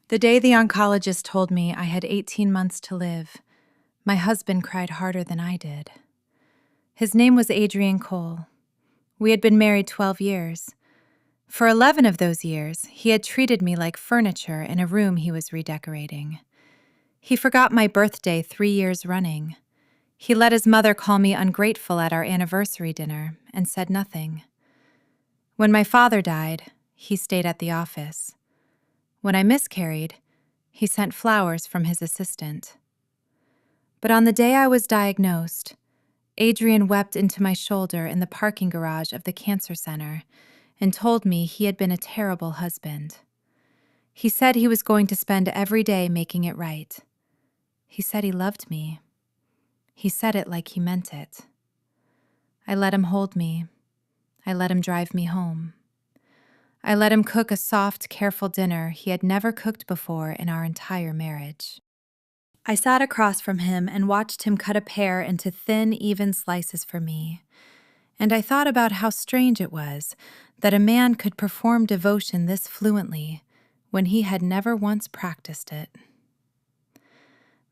The day the oncologist told me I had 18 months to live, my husband cried harder than I did. His name was Adrian Cole. We had been married 12 years. For 11 of those years, he had treated me like furniture in a room he was redecorating. He forgot my birthday 3 years running. He let his mother call me ungrateful at our anniversary dinner and said nothing. When my father died, he stayed at the office. When I miscarried, he sent flowers from his assistant. But on the day I was diagnosed, Adrian wept into my shoulder in the parking garage of the cancer center and told me he had been a terrible husband. He said he was going to spend every day making it right. He said he loved me. He said it like he meant it. I let him hold me. I let him drive me home. I let him cook a soft, careful dinner he had never cooked before in our entire marriage. I sat across from him and watched him cut a pear into thin, even slices for me. And I thought about how strange it was that a man could perform devotion this fluently when he had never once practiced it.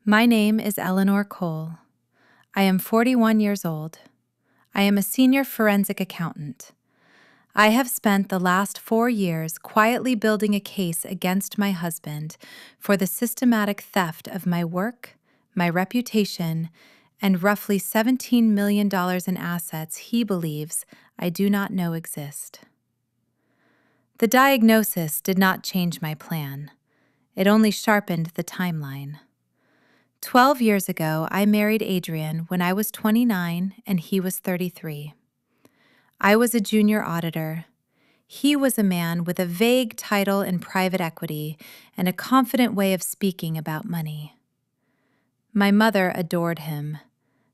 My name is Eleanor Cole. I am 41 years old. I am a senior forensic accountant. I have spent the last 4 years quietly building a case against my husband for the systematic theft of my work, my reputation, and roughly $17 million in assets he believes I do not know exist. The diagnosis did not change my plan. It only sharpened the timeline. 12 years ago, I married Adrian when I was 29 and he was 33. I was a junior auditor. He was a man with a vague title in private equity and a confident way of speaking about money. My mother adored him.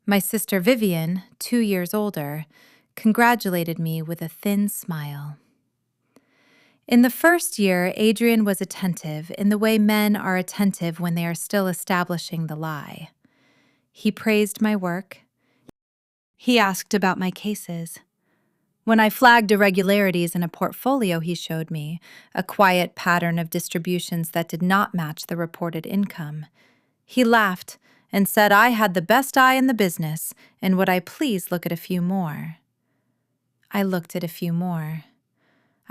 My sister Vivian, 2 years older, congratulated me with a thin smile. In the first year, Adrian was attentive in the way men are attentive when they are still establishing the lie. He praised my work. He asked about my cases. When I flagged irregularities in a portfolio he showed me, a quiet pattern of distributions that did not match the reported income, he laughed and said I had the best eye in the business and would I please look at a few more. I looked at a few more.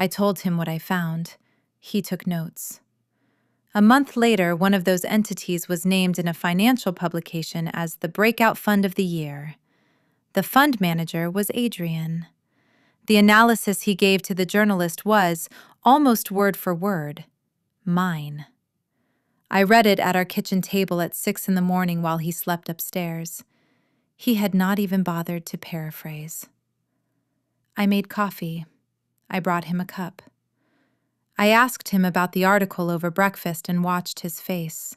I told him what I found. He took notes. A month later, one of those entities was named in a financial publication as the breakout fund of the year. The fund manager was Adrian. The analysis he gave to the journalist was, almost word for word, mine. I read it at our kitchen table at 6 a.m. while he slept upstairs. He had not even bothered to paraphrase. I made coffee. I brought him a cup. I asked him about the article over breakfast and watched his face.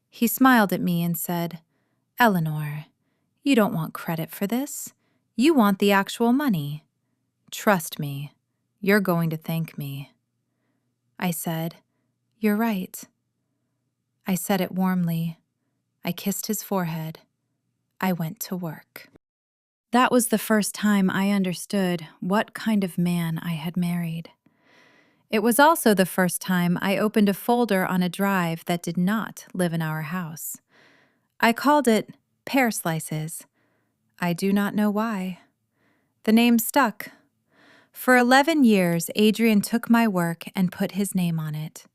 He smiled at me and said, "Eleanor, you don't want credit for this. You want the actual money. Trust me, you're going to thank me." I said, "You're right." I said it warmly. I kissed his forehead. I went to work. That was the first time I understood what kind of man I had married. It was also the first time I opened a folder on a drive that did not live in our house. I called it Pear Slices. I do not know why. The name stuck. For 11 years, Adrian took my work and put his name on it.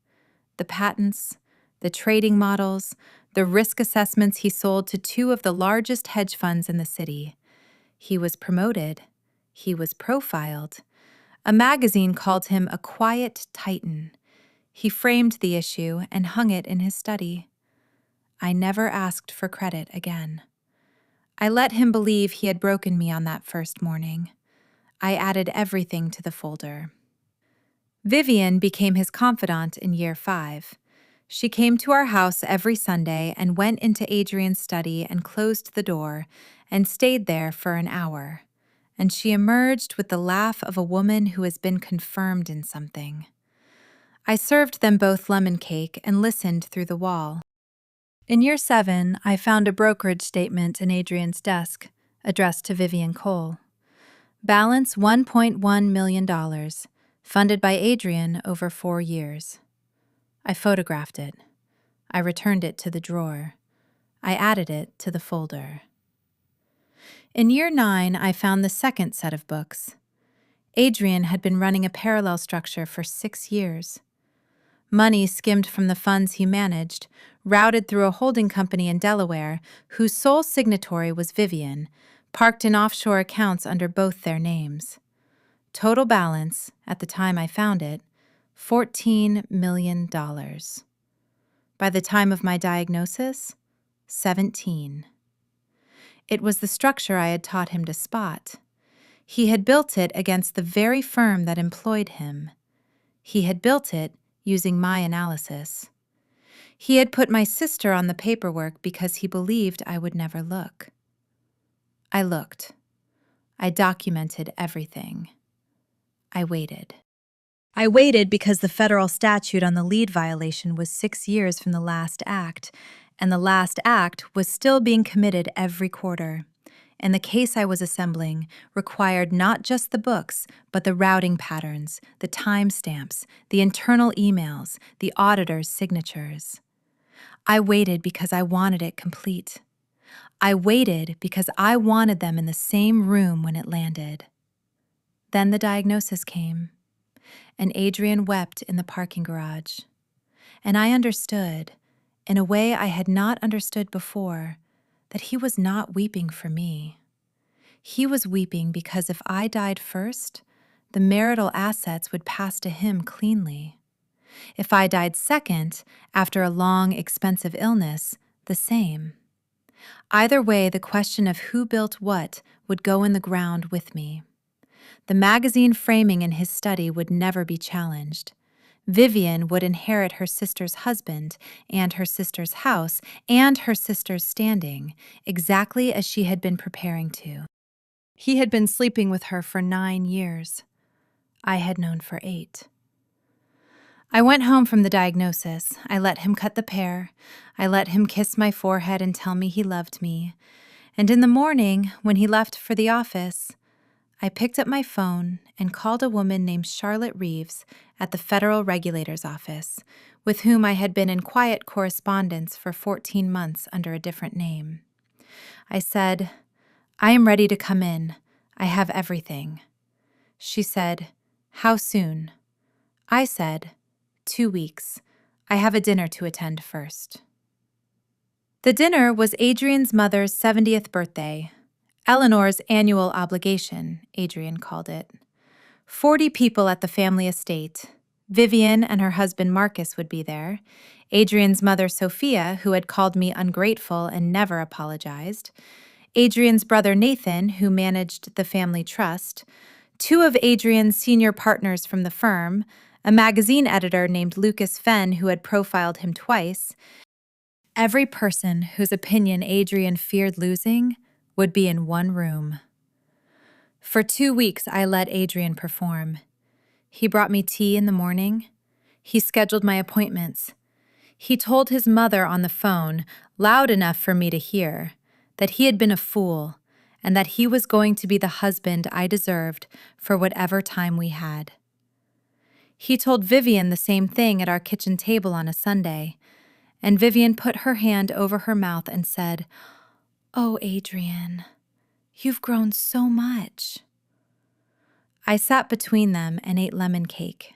The patents, the trading models, the risk assessments he sold to 2 of the largest hedge funds in the city. He was promoted. He was profiled. A magazine called him a quiet titan. He framed the issue and hung it in his study. I never asked for credit again. I let him believe he had broken me on that first morning. I added everything to the folder. Vivian became his confidant in year 5. She came to our house every Sunday and went into Adrian's study and closed the door and stayed there for an hour. And she emerged with the laugh of a woman who has been confirmed in something. I served them both lemon cake and listened through the wall. In year 7, I found a brokerage statement in Adrian's desk, addressed to Vivian Cole. Balance $1.1 million, funded by Adrian over 4 years. I photographed it. I returned it to the drawer. I added it to the folder. In year 9, I found the second set of books. Adrian had been running a parallel structure for 6 years. Money skimmed from the funds he managed, routed through a holding company in Delaware, whose sole signatory was Vivian, parked in offshore accounts under both their names. Total balance, at the time I found it, $14 million. By the time of my diagnosis, 17. It was the structure I had taught him to spot. He had built it against the very firm that employed him. He had built it using my analysis. He had put my sister on the paperwork because he believed I would never look. I looked. I documented everything. I waited. I waited because the federal statute on the lead violation was 6 years from the last act, and the last act was still being committed every quarter. And the case I was assembling required not just the books, but the routing patterns, the timestamps, the internal emails, the auditor's signatures. I waited because I wanted it complete. I waited because I wanted them in the same room when it landed. Then the diagnosis came, and Adrian wept in the parking garage. And I understood, in a way I had not understood before, that he was not weeping for me. He was weeping because if I died first, the marital assets would pass to him cleanly. If I died second, after a long, expensive illness, the same. Either way, the question of who built what would go in the ground with me. The magazine framing in his study would never be challenged. Vivian would inherit her sister's husband and her sister's house and her sister's standing, exactly as she had been preparing to. He had been sleeping with her for 9 years. I had known for 8. I went home from the diagnosis. I let him cut the pear. I let him kiss my forehead and tell me he loved me. And in the morning, when he left for the office, I picked up my phone and called a woman named Charlotte Reeves at the Federal Regulator's Office, with whom I had been in quiet correspondence for 14 months under a different name. I said, "I am ready to come in. I have everything." She said, "How soon?" I said, 2 weeks. I have a dinner to attend first. The dinner was Adrian's mother's 70th birthday. Eleanor's annual obligation, Adrian called it. 40 people at the family estate. Vivian and her husband Marcus would be there. Adrian's mother Sophia, who had called me ungrateful and never apologized. Adrian's brother Nathan, who managed the family trust. 2 of Adrian's senior partners from the firm, a magazine editor named Lucas Fenn who had profiled him twice. Every person whose opinion Adrian feared losing would be in one room. For 2 weeks, I let Adrian perform. He brought me tea in the morning. He scheduled my appointments. He told his mother on the phone, loud enough for me to hear, that he had been a fool and that he was going to be the husband I deserved for whatever time we had. He told Vivian the same thing at our kitchen table on a Sunday, and Vivian put her hand over her mouth and said, "Oh, Adrian, you've grown so much." I sat between them and ate lemon cake.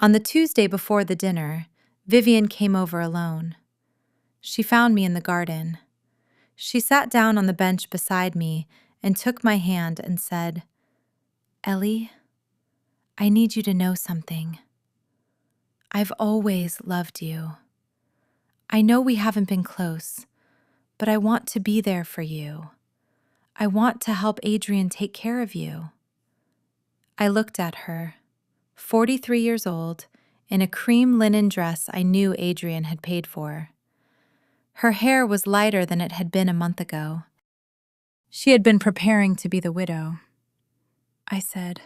On the Tuesday before the dinner, Vivian came over alone. She found me in the garden. She sat down on the bench beside me and took my hand and said, "Ellie, I need you to know something. I've always loved you. I know we haven't been close, but I want to be there for you. I want to help Adrian take care of you." I looked at her, 43 years old, in a cream linen dress I knew Adrian had paid for. Her hair was lighter than it had been a month ago. She had been preparing to be the widow. I said,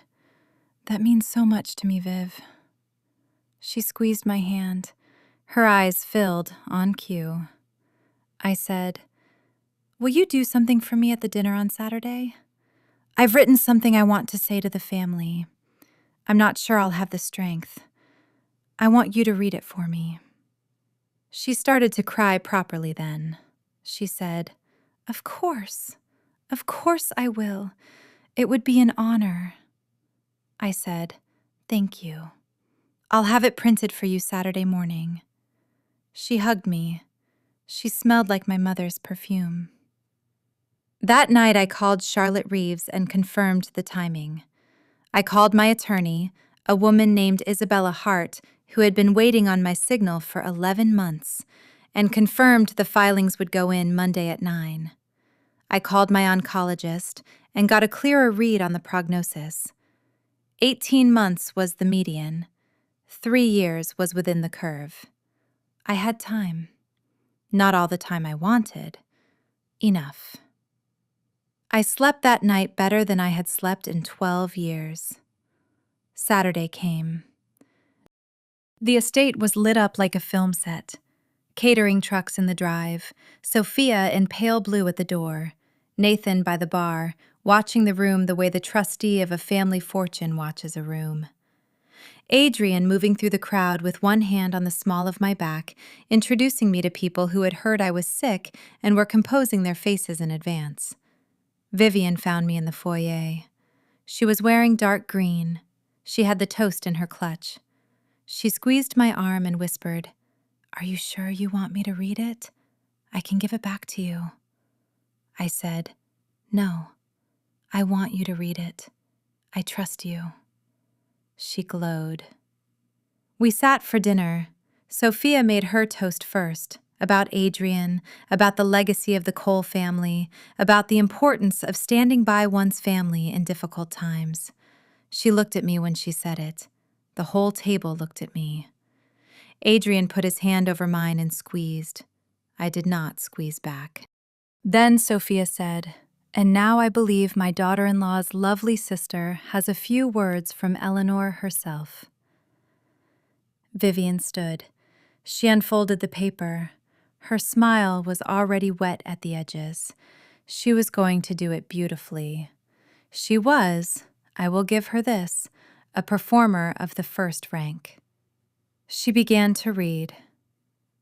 "That means so much to me, Viv." She squeezed my hand. Her eyes filled on cue. I said, "Will you do something for me at the dinner on Saturday? I've written something I want to say to the family. I'm not sure I'll have the strength. I want you to read it for me." She started to cry properly then. She said, Of course I will. It would be an honor." I said, "Thank you. I'll have it printed for you Saturday morning." She hugged me. She smelled like my mother's perfume. That night I called Charlotte Reeves and confirmed the timing. I called my attorney, a woman named Isabella Hart, who had been waiting on my signal for 11 months, and confirmed the filings would go in Monday at 9. I called my oncologist and got a clearer read on the prognosis. 18 months was the median. 3 years was within the curve. I had time. Not all the time I wanted. Enough. I slept that night better than I had slept in 12 years. Saturday came. The estate was lit up like a film set. Catering trucks in the drive, Sophia in pale blue at the door, Nathan by the bar, watching the room the way the trustee of a family fortune watches a room. Adrian moving through the crowd with one hand on the small of my back, introducing me to people who had heard I was sick and were composing their faces in advance. Vivian found me in the foyer. She was wearing dark green. She had the toast in her clutch. She squeezed my arm and whispered, "Are you sure you want me to read it? I can give it back to you." I said, "No, I want you to read it. I trust you." She glowed. We sat for dinner. Sophia made her toast first, about Adrian, about the legacy of the Cole family, about the importance of standing by one's family in difficult times. She looked at me when she said it. The whole table looked at me. Adrian put his hand over mine and squeezed. I did not squeeze back. Then Sophia said, "And now I believe my daughter-in-law's lovely sister has a few words from Eleanor herself." Vivian stood. She unfolded the paper. Her smile was already wet at the edges. She was going to do it beautifully. She was, I will give her this, a performer of the first rank. She began to read.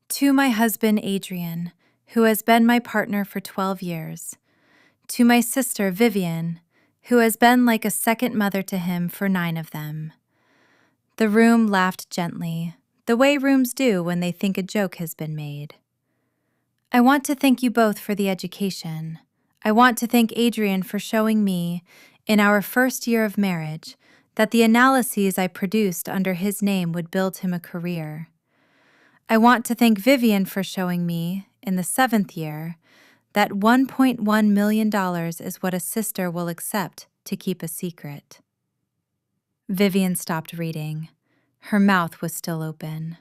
"To my husband Adrian, who has been my partner for 12 years. To my sister Vivian, who has been like a second mother to him for 9 of them." The room laughed gently, the way rooms do when they think a joke has been made. "I want to thank you both for the education. I want to thank Adrian for showing me, in our first year of marriage, that the analyses I produced under his name would build him a career. I want to thank Vivian for showing me, in the 7th year, that $1.1 million is what a sister will accept to keep a secret." Vivian stopped reading. Her mouth was still open.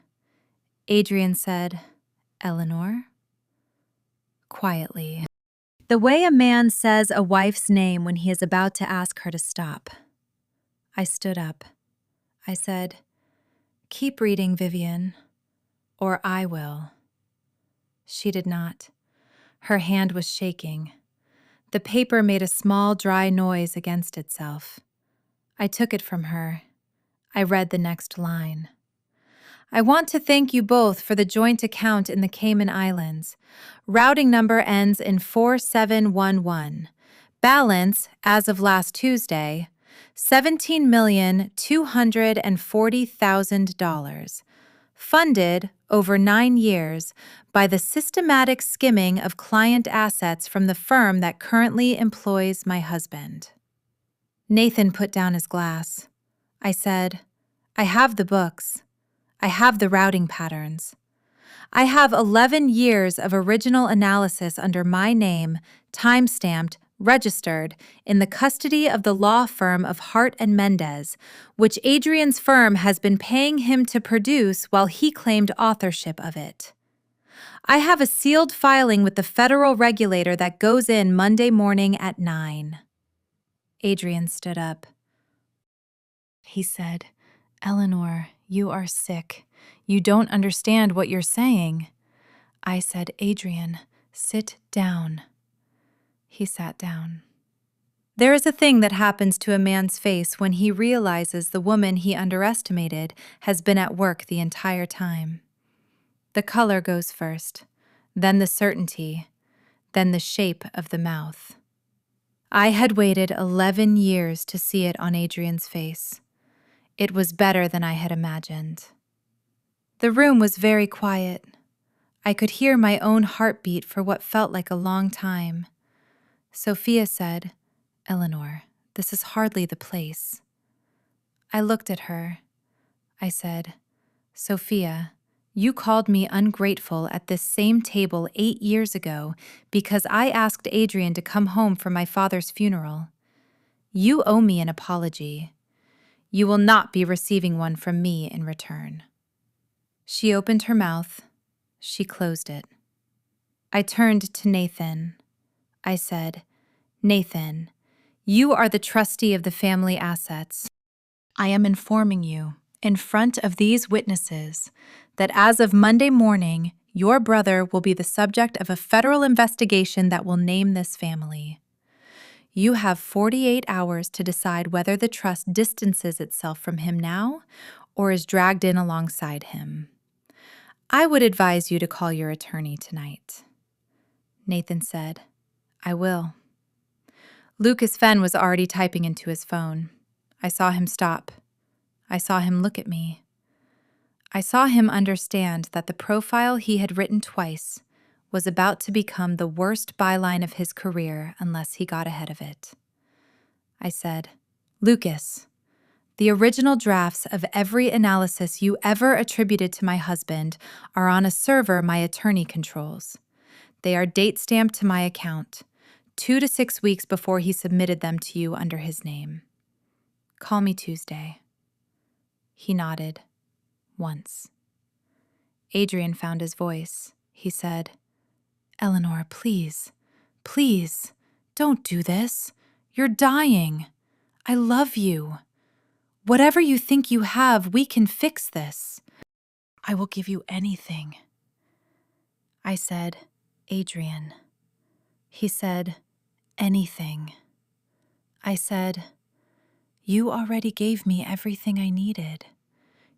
Adrian said, "Eleanor?" Quietly. The way a man says a wife's name when he is about to ask her to stop. I stood up. I said, "Keep reading, Vivian, or I will." She did not. Her hand was shaking. The paper made a small, dry noise against itself. I took it from her. I read the next line. "I want to thank you both for the joint account in the Cayman Islands. Routing number ends in 4711. Balance, as of last Tuesday, $17,240,000. Funded over 9 years by the systematic skimming of client assets from the firm that currently employs my husband." Nathan put down his glass. I said, "I have the books. I have the routing patterns. I have 11 years of original analysis under my name, time-stamped, registered, in the custody of the law firm of Hart and Mendez, which Adrian's firm has been paying him to produce while he claimed authorship of it. I have a sealed filing with the federal regulator that goes in Monday morning at 9. Adrian stood up. He said, "Eleanor, you are sick. You don't understand what you're saying." I said, "Adrian, sit down." He sat down. There is a thing that happens to a man's face when he realizes the woman he underestimated has been at work the entire time. The color goes first, then the certainty, then the shape of the mouth. I had waited 11 years to see it on Adrian's face. It was better than I had imagined. The room was very quiet. I could hear my own heartbeat for what felt like a long time. Sophia said, "Eleanor, this is hardly the place." I looked at her. I said, "Sophia, you called me ungrateful at this same table 8 years ago because I asked Adrian to come home for my father's funeral. You owe me an apology. You will not be receiving one from me in return." She opened her mouth. She closed it. I turned to Nathan. I said, "Nathan, you are the trustee of the family assets. I am informing you, in front of these witnesses, that as of Monday morning, your brother will be the subject of a federal investigation that will name this family. You have 48 hours to decide whether the trust distances itself from him now or is dragged in alongside him. I would advise you to call your attorney tonight." Nathan said, "I will." Lucas Fenn was already typing into his phone. I saw him stop. I saw him look at me. I saw him understand that the profile he had written twice was about to become the worst byline of his career unless he got ahead of it. I said, "Lucas, the original drafts of every analysis you ever attributed to my husband are on a server my attorney controls. They are date-stamped to my account, 2 to 6 weeks before he submitted them to you under his name. Call me Tuesday." He nodded. Once. Adrian found his voice. He said, "Eleanor, please, please, don't do this. You're dying. I love you. Whatever you think you have, we can fix this. I will give you anything." I said, "Adrian." He said, "Anything." I said, "You already gave me everything I needed.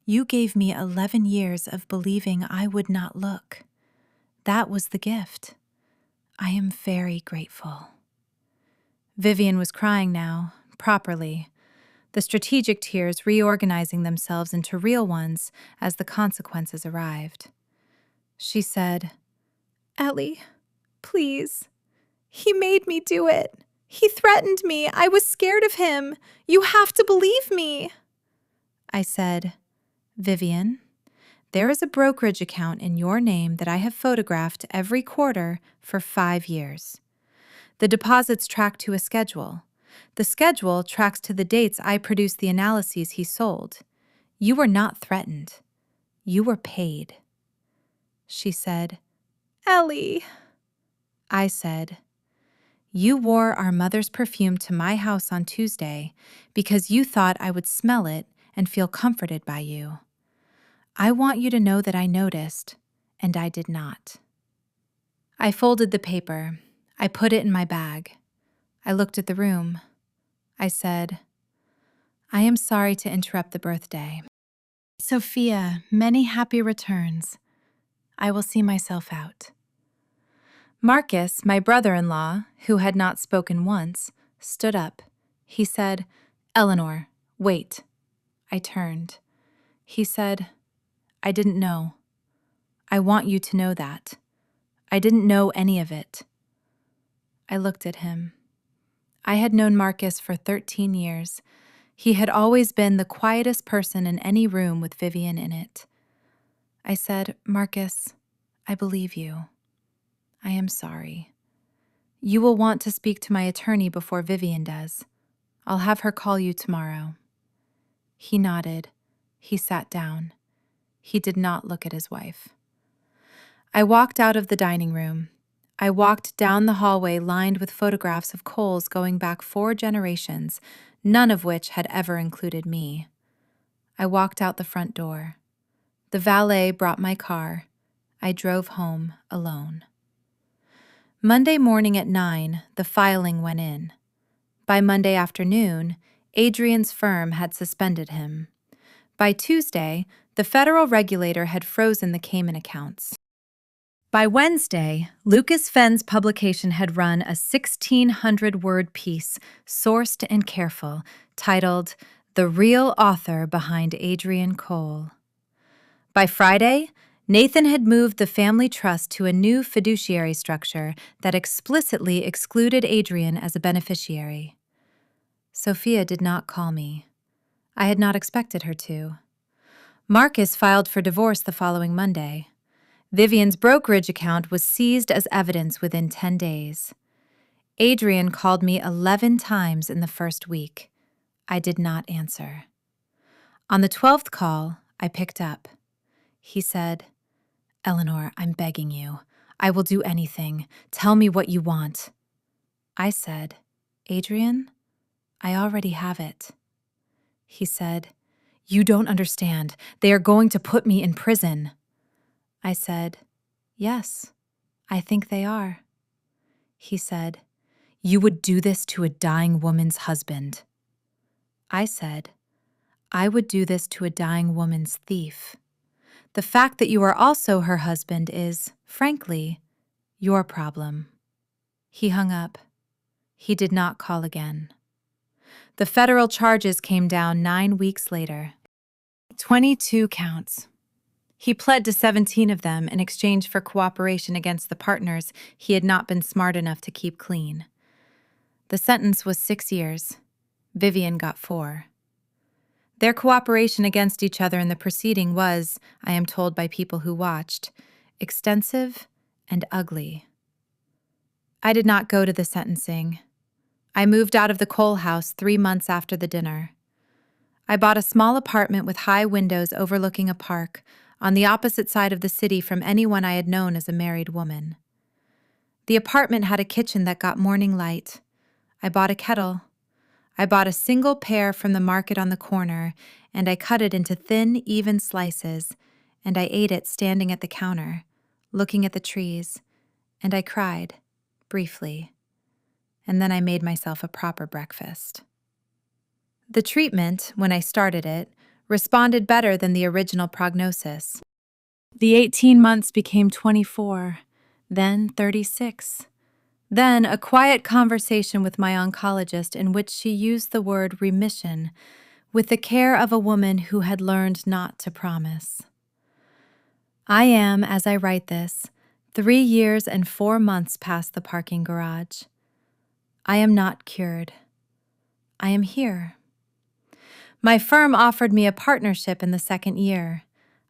You gave me 11 years of believing I would not look. That was the gift. I am very grateful." Vivian was crying now, properly, the strategic tears reorganizing themselves into real ones as the consequences arrived. She said, "Ellie, please. He made me do it. He threatened me. I was scared of him. You have to believe me." I said, "Vivian, there is a brokerage account in your name that I have photographed every quarter for 5 years. The deposits track to a schedule. The schedule tracks to the dates I produced the analyses he sold. You were not threatened. You were paid." She said, "Ellie." I said, "You wore our mother's perfume to my house on Tuesday because you thought I would smell it and feel comforted by you. I want you to know that I noticed, and I did not." I folded the paper. I put it in my bag. I looked at the room. I said, "I am sorry to interrupt the birthday. Sophia, many happy returns. I will see myself out." Marcus, my brother-in-law, who had not spoken once, stood up. He said, "Eleanor, wait." I turned. He said, "I didn't know. I want you to know that. I didn't know any of it." I looked at him. I had known Marcus for 13 years. He had always been the quietest person in any room with Vivian in it. I said, "Marcus, I believe you. I am sorry. You will want to speak to my attorney before Vivian does. I'll have her call you tomorrow." He nodded. He sat down. He did not look at his wife. I walked out of the dining room. I walked down the hallway lined with photographs of Coles going back 4 generations, none of which had ever included me. I walked out the front door. The valet brought my car. I drove home alone. Monday morning at 9, the filing went in. by Monday afternoon, Adrian's firm had suspended him. By Tuesday, the federal regulator had frozen the Cayman accounts. By Wednesday, Lucas Fenn's publication had run a 1,600-word piece, sourced and careful, titled "The Real Author Behind Adrian Cole." By Friday, Nathan had moved the family trust to a new fiduciary structure that explicitly excluded Adrian as a beneficiary. Sophia did not call me. I had not expected her to. Marcus filed for divorce the following Monday. Vivian's brokerage account was seized as evidence within 10 days. Adrian called me 11 times in the first week. I did not answer. On the 12th call, I picked up. He said, "Eleanor, I'm begging you. I will do anything. Tell me what you want." I said, "Adrian, I already have it." He said, "You don't understand. They are going to put me in prison." I said, "Yes, I think they are." He said, "You would do this to a dying woman's husband." I said, "I would do this to a dying woman's thief. The fact that you are also her husband is, frankly, your problem." He hung up. He did not call again. The federal charges came down 9 weeks later. 22 counts. He pled to 17 of them in exchange for cooperation against the partners he had not been smart enough to keep clean. The sentence was 6 years. Vivian got 4. Their cooperation against each other in the proceeding was, I am told by people who watched, extensive and ugly. I did not go to the sentencing. I moved out of the Cole house 3 months after the dinner. I bought a small apartment with high windows overlooking a park, on the opposite side of the city from anyone I had known as a married woman. The apartment had a kitchen that got morning light. I bought a kettle. I bought a single pear from the market on the corner, and I cut it into thin, even slices, and I ate it standing at the counter, looking at the trees, and I cried, briefly. And then I made myself a proper breakfast. The treatment, when I started it, responded better than the original prognosis. The 18 months became 24, then 36. Then a quiet conversation with my oncologist in which she used the word remission with the care of a woman who had learned not to promise. I am, as I write this, 3 years and 4 months past the parking garage. I am not cured. I am here. My firm offered me a partnership in the 2nd year.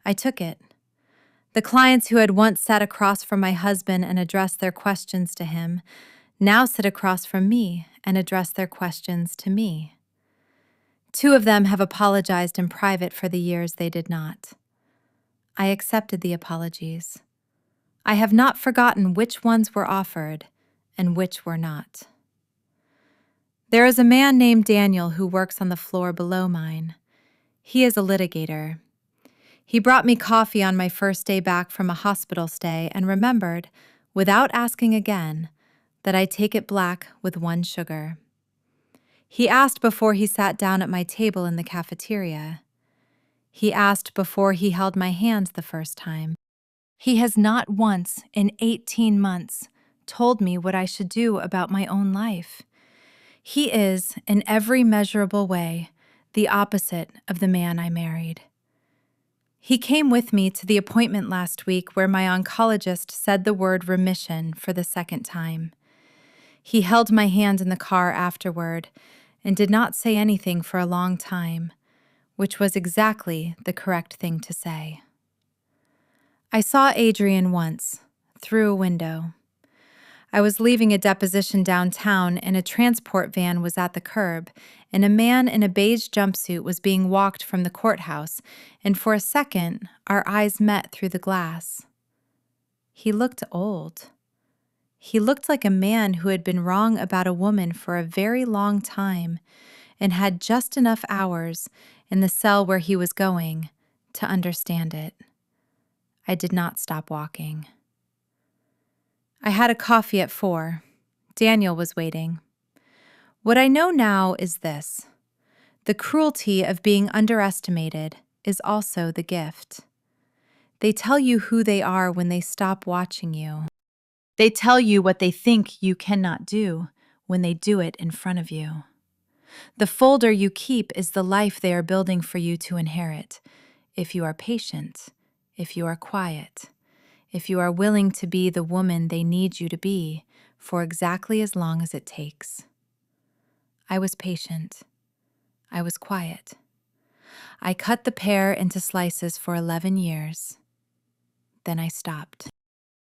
I took it. The clients who had once sat across from my husband and addressed their questions to him now sit across from me and address their questions to me. 2 of them have apologized in private for the years they did not. I accepted the apologies. I have not forgotten which ones were offered and which were not. There is a man named Daniel who works on the floor below mine. He is a litigator. He brought me coffee on my first day back from a hospital stay and remembered, without asking again, that I take it black with 1 sugar. He asked before he sat down at my table in the cafeteria. He asked before he held my hand the first time. He has not once in 18 months told me what I should do about my own life. He is, in every measurable way, the opposite of the man I married. He came with me to the appointment last week where my oncologist said the word remission for the 2nd time. He held my hand in the car afterward and did not say anything for a long time, which was exactly the correct thing to say. I saw Adrian once, through a window. I was leaving a deposition downtown and a transport van was at the curb, and a man in a beige jumpsuit was being walked from the courthouse, and for a second our eyes met through the glass. He looked old. He looked like a man who had been wrong about a woman for a very long time and had just enough hours in the cell where he was going to understand it. I did not stop walking. I had a coffee at 4. Daniel was waiting. What I know now is this: the cruelty of being underestimated is also the gift. They tell you who they are when they stop watching you. They tell you what they think you cannot do when they do it in front of you. The folder you keep is the life they are building for you to inherit, if you are patient, if you are quiet, if you are willing to be the woman they need you to be for exactly as long as it takes. I was patient. I was quiet. I cut the pear into slices for 11 years. Then I stopped.